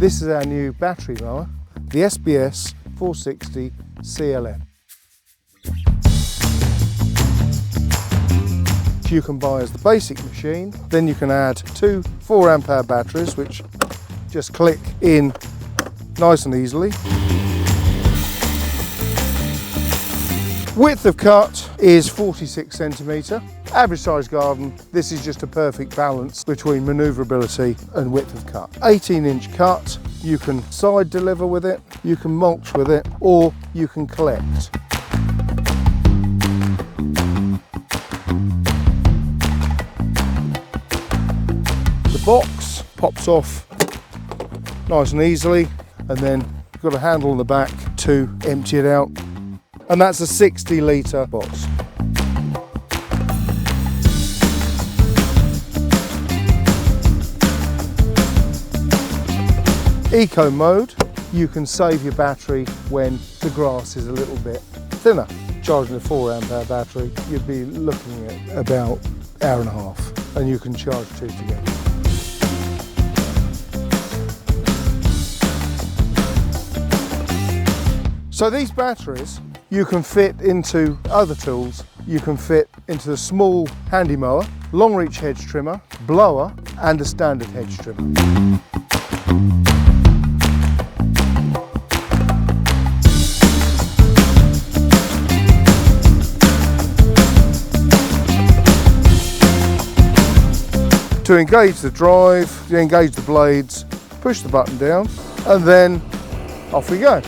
This is our new battery mower, the SBS460CLM. You can buy as the basic machine, then you can add two 4 amp hour batteries which just click in nice and easily. Width of cut is 46 centimetre. Average size garden, this is just a perfect balance between manoeuvrability and width of cut. 18-inch cut, you can side deliver with it, you can mulch with it, or you can collect. The box pops off nice and easily, and then you've got a handle on the back to empty it out. And that's a 60 litre box. Eco mode, you can save your battery when the grass is a little bit thinner. Charging a 4 amp hour battery, you'd be looking at about an hour and a half, and you can charge 2 together. So these batteries, you can fit into other tools. You can fit into the small handy mower, long reach hedge trimmer, blower, and a standard hedge trimmer. To engage the drive, you engage the blades, push the button down, and then off we go.